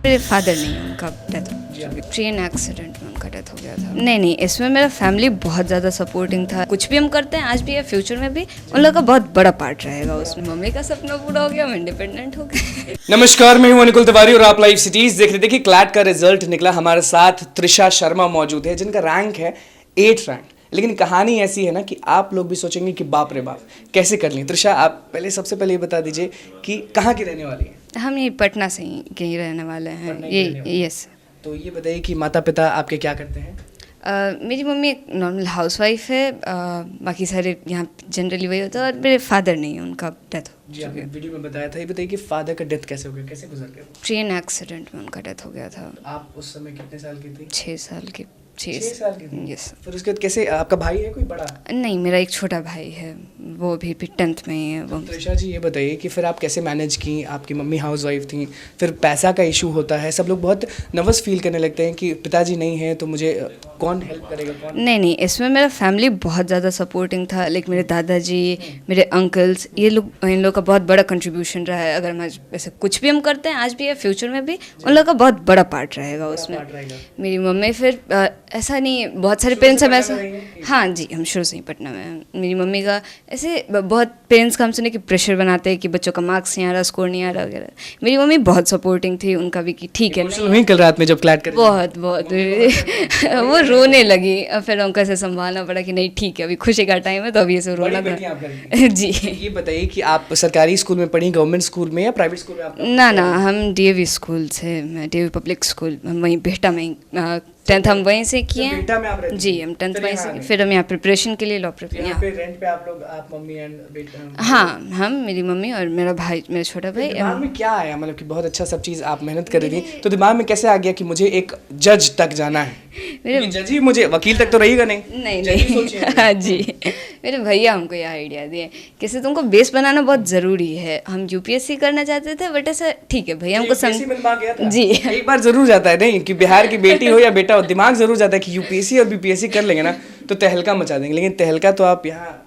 मेरे फादर नहीं, उनका डेथ ट्रेन एक्सीडेंट में उनका डेथ हो गया था। नहीं, इसमें मेरा फैमिली बहुत ज़्यादा सपोर्टिंग था। कुछ भी हम करते हैं आज भी या फ्यूचर में भी, उन लोगों का बहुत बड़ा पार्ट रहेगा उसमें। मम्मी का सपना पूरा हो गया, हम इंडिपेंडेंट हो गए। नमस्कार, मैं हूं अनिकुल तिवारी और आप लाइव सिटीज देख रहे। देखिए, क्लैट का रिजल्ट निकला। हमारे साथ त्रिशा शर्मा मौजूद है जिनका रैंक है 8th रैंक। लेकिन कहानी ऐसी है ना कि आप लोग भी सोचेंगे कि बाप रे बाप कैसे कर ली। त्रिशा, आप सबसे पहले ये बता दीजिए कि कहाँ की रहने वाली हैं? हम यही पटना से ही कहीं रहने वाले हैं। ये यस। तो ये बताइए कि माता पिता आपके क्या करते हैं? मेरी मम्मी एक नॉर्मल हाउसवाइफ है। बाकी सारे यहाँ जनरली वही होता है। और मेरे फादर नहीं है, उनका डेथ हो। जी, आपने वीडियो में बताया था। ये बताइए कि फादर का डेथ कैसे हो गया, कैसे गुजर गया? ट्रेन एक्सीडेंट में उनका डेथ हो गया था। आप उस समय कितने साल की थी? 6 साल की। 6 साल की थी? यस। फिर उसके बाद कैसे, आपका भाई है कोई बड़ा? नहीं, मेरा एक छोटा भाई है, वो भी 10th में ही है वो। त्रिशा जी, ये बताइए कि फिर आप कैसे मैनेज की? आपकी मम्मी हाउसवाइफ थी, फिर पैसा का इशू होता है, सब लोग बहुत नर्वस फील करने लगते हैं कि पिताजी नहीं है तो मुझे कौन हेल्प करेगा, कौन? नहीं, इसमें मेरा फैमिली बहुत ज़्यादा सपोर्टिंग था। लाइक मेरे दादाजी, मेरे अंकल्स, ये लोग, इन लोग का बहुत बड़ा कंट्रीब्यूशन रहा है। अगर हम ऐसे कुछ भी हम करते हैं आज भी या फ्यूचर में भी, उन लोग का बहुत बड़ा पार्ट रहेगा उसमें। मेरी मम्मी फिर ऐसा नहीं, बहुत सारे पेरेंट्स हम ऐसा, हाँ जी, हम शुरू से ही पटना में हैं। मेरी मम्मी का ऐसे बहुत पेरेंट्स का हम सुने कि प्रेशर बनाते हैं कि बच्चों का मार्क्स नहीं आ रहा, स्कोर नहीं आ रहा वगैरह। मेरी मम्मी बहुत सपोर्टिंग थी, उनका भी कि ठीक है। वहीं कल रात में जब क्लैट कर बहुत वो रोने लगी। फिर उनको ऐसे संभालना पड़ा कि नहीं ठीक है, अभी खुशी का टाइम है तो अभी ऐसे रोना था। जी। ये बताइए कि आप सरकारी स्कूल में पढ़ी, गवर्नमेंट स्कूल में या प्राइवेट स्कूल में? आप ना, हम डीएवी स्कूल से, मैं डीएवी पब्लिक स्कूल, हम वहीं बेहटा में ही 10th हम वहीं से किए हैं। बेटा में आप रहते? जी, हम 10th वहीं से, फिर हम यहाँ प्रिपरेशन के लिए लॉ प्रिपरेशन यहाँ पे रेंट पे आप लोग, आप मम्मी एंड बेटा? हाँ, हम, मेरी मम्मी और मेरा भाई, मेरा छोटा भाई। दिमाग में क्या आया, मतलब कि बहुत अच्छा सब चीज़ आप मेहनत कर रही थी, तो दिमाग में कैसे आ गया कि मुझे एक जज तक जाना है? मेरे जज ही, मुझे वकील तक तो रहिएगा नहीं। हाँ जी, मेरे भैया हमको यह आइडिया दिए कि तुमको बेस बनाना बहुत ज़रूरी है। हम यूपीएससी करना चाहते थे, बट ऐसा ठीक है भैया हमको समझ जी। एक बार जरूर जाता है, नहीं कि बिहार की बेटी हो या बेटा हो, दिमाग जरूर जाता है कि यूपीएससी और बीपीएससी कर लेंगे ना तो तहलका मचा देंगे। लेकिन तहलका तो आप यहाँ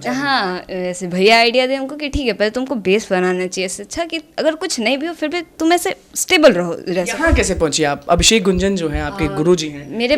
हाँ, ऐसे भैया आइडिया दे हमको कि ठीक है, पहले तुमको बेस बनाना चाहिए। इससे अच्छा कि अगर कुछ नहीं भी हो फिर भी तुम ऐसे स्टेबल रहो। यहाँ कैसे पहुंची आप? अभिषेक गुंजन जो हैं आपके गुरुजी हैं, मेरे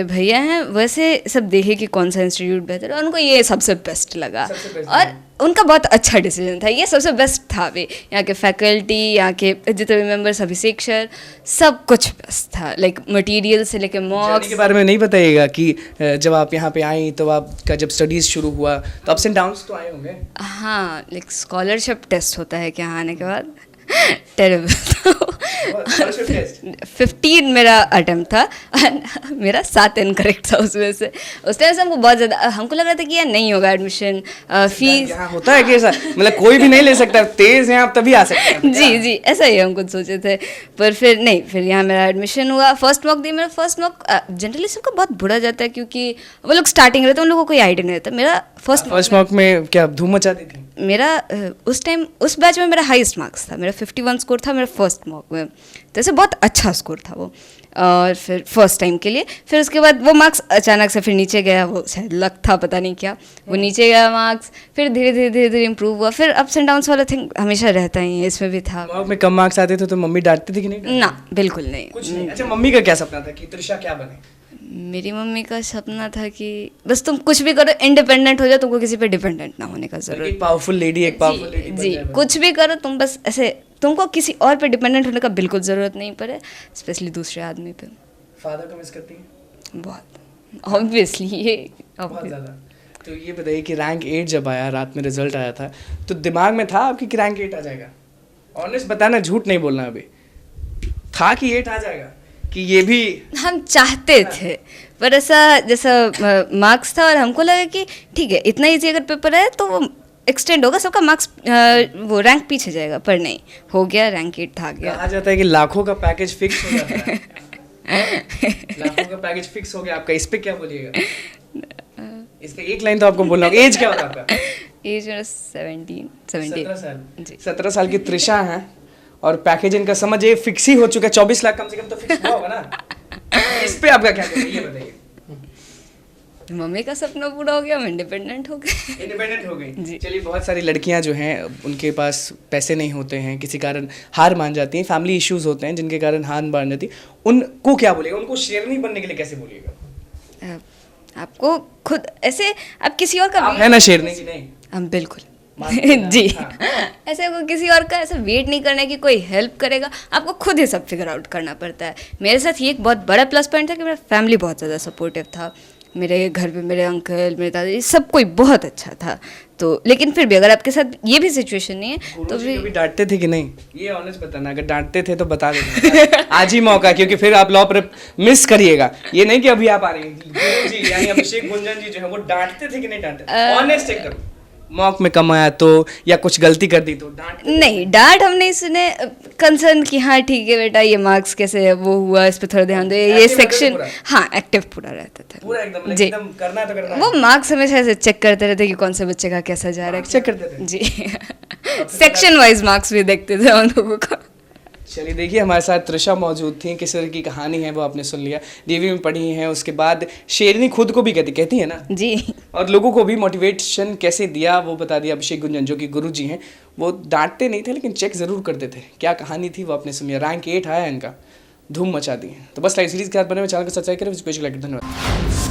भैया हैं। वैसे सब देखे कि कौन सा इंस्टीट्यूट बेहतर है, उनको ये सबसे बेस्ट लगा। और उनका बहुत अच्छा डिसीजन था, ये सबसे बेस्ट था भी। यहाँ के फैकल्टी, यहाँ के जितने भी मेंबर्स, अभिषेक सर, सब कुछ बेस्ट था। लाइक मटेरियल से लेके मॉक्स के बारे में नहीं बताइएगा कि जब आप यहाँ पे आई तो आपका जब स्टडीज शुरू हुआ तो अप्स एंड डाउन्स तो आए होंगे? हाँ, लाइक स्कॉलरशिप टेस्ट होता है क्या आने के बाद, टेरेबल। 15 मेरा अटेम्प्ट था, मेरा 7 इनकरेक्ट था उसमें से। उस टाइम से हमको बहुत ज़्यादा, हमको लग रहा था कि यार नहीं होगा एडमिशन, फीस। होता है कि ऐसा, मतलब कोई भी नहीं ले सकता, तेज हैं आप तभी आ सकते हैं। जी, ऐसा ही हम खुद सोचे थे। पर फिर नहीं, फिर यहाँ मेरा एडमिशन हुआ। फर्स्ट मॉक दी। मेरा फर्स्ट मॉक जनरली सबका बहुत बुरा जाता है क्योंकि वो लोग स्टार्टिंग रहते हैं, उन लोगों को कोई आइडिया नहीं रहता। मेरा फर्स्ट मॉक में क्या धूम मचा दी थी? मेरा उस टाइम उस बैच में मेरा हाईएस्ट मार्क्स था, मेरा 51 स्कोर था मेरा फर्स्ट मॉक में। तो ऐसे बहुत अच्छा स्कोर था वो। और फिर फर्स्ट टाइम के लिए, फिर उसके बाद वो मार्क्स अचानक से फिर नीचे गया। वो शायद लक था, पता नहीं क्या, वो नीचे गया मार्क्स। फिर धीरे धीरे इम्प्रूव हुआ। फिर अप्स एंड डाउन्स वाला थिंग हमेशा रहता ही है, इसमें भी था। मॉक में कम मार्क्स आते थे तो मम्मी डांटती थी कि नहीं? ना, बिल्कुल नहीं, कुछ नहीं। अच्छा, मम्मी का क्या सपना था कि त्रिशा क्या बने? मेरी मम्मी का सपना था कि बस तुम कुछ भी करो, इंडिपेंडेंट हो जाओ, तुमको किसी पे डिपेंडेंट ना होने का जरूरत। एक पावरफुल लेडी जी, कुछ भी करो तुम, बस ऐसे तुमको किसी और पे डिपेंडेंट होने का बिल्कुल ज़रूरत नहीं पड़े, स्पेशली दूसरे आदमी पे। फादर को मिस करती हैं? बहुत, ऑब्वियसली, ये बहुत ज़्यादा। तो ये बताइए कि रैंक 8 जब आया, रात में रिजल्ट आया था, तो दिमाग में था आपकी कि रैंक 8 आ जाएगा? ऑनेस्ट बताना, झूठ नहीं बोलना। अभी था कि 8 आ जाएगा, कि ये भी हम चाहते थे, पर ऐसा जैसा मार्क्स था और हमको लगा कि ठीक है, इतना ईजी अगर पेपर है तो वो एक्सटेंड होगा, सबका मार्क्स वो रैंक पीछे जाएगा। पर नहीं, हो गया, रैंक 8 था गया। कहा जाता है कि लाखों का पैकेज फिक्स हो जाता है। लाखों का पैकेज फिक्स हो गया आपका, इस पे क्या बोलिएगा? इस पे एक लाइन तो आपको बोलना होगा। एज क्या होगा आपका? एज मेरा 17 साल जी। 17 साल की त्रिशा है और पैकेज इनका समझिए फिक्स ही हो चुका है। 24 लाख कम से कम तो फिक्स हुआ होगा ना? इस पे आपका क्या कहना है, ये बताइए। मम्मी का सपना पूरा हो गया, हम इंडिपेंडेंट हो गए। इंडिपेंडेंट हो गई जी। चलिए, बहुत सारी लड़कियां जो हैं उनके पास पैसे नहीं होते हैं, किसी कारण हार मान जाती हैं, फैमिली इश्यूज होते हैं जिनके कारण हार मान जाती हैं, उनको क्या बोलेगा, उनको शेरनी बनने के लिए कैसे बोलिएगा? आपको खुद ऐसे, आप किसी और का आप है ना शेरनी की? नहीं हम बिल्कुल मानते हैं, जी। हाँ। ऐसे को किसी और का ऐसा वेट नहीं करना कि कोई हेल्प करेगा, आपको खुद ही सब फिगर आउट करना पड़ता है। मेरे साथ ये एक बहुत बड़ा प्लस पॉइंट था कि मेरा फैमिली बहुत ज़्यादा सपोर्टिव था। मेरे घर पे मेरे अंकल, मेरे दादाजी, सब कोई बहुत अच्छा था। तो लेकिन फिर भी अगर आपके साथ ये भी सिचुएशन नहीं है तो गुरुजी भी कभी डांटते थे कि नहीं? ये ऑनेस्ट बताना, अगर डांटते थे तो बता देना आज ही मौका, क्योंकि फिर आप लॉ पर मिस करिएगा। ये नहीं कि अभी आप आ रहे हैं, गुरुजी यानी अभिषेक गुंजन जी जो है वो डांटते थे कि नहीं डांटते? ऑनेस्ट एकदम, मौक में कम आया तो या कुछ गलती कर दी तो डांट? नहीं, डांट हम नहीं सुने। कंसर्न कि हाँ ठीक है बेटा, ये मार्क्स कैसे वो हुआ, इस पे थोड़ा ध्यान दो, ये Active रहते थे सेक्शन। पूरा? हाँ, एक्टिव पूरा रहता था पूरा एकदम जी। एकदम करना है तो करना वो है। मार्क्स हमेशा ऐसे चेक करते रहते कि कौन से बच्चे का कैसा जा रहा है, चेक करते थे? जी। सेक्शन वाइज मार्क्स भी देखते थे उन लोगों का। चलिए देखिए, हमारे साथ त्रिशा मौजूद थी, किस तरह की कहानी है वो आपने सुन लिया, डीवी में पढ़ी है, उसके बाद शेरनी खुद को भी कहती है ना, जी। और लोगों को भी मोटिवेशन कैसे दिया वो बता दिया अभिषेक गुंजन जो कि गुरुजी हैं। वो डांटते नहीं थे लेकिन चेक जरूर करते थे। क्या कहानी थी वो आपने सुन लिया, रैंक 8 आया इनका, धूम मचा दी है। तो बस लाइव सीरीज के साथ बने हुए चैनल को सब्सक्राइब करें। धन्यवाद।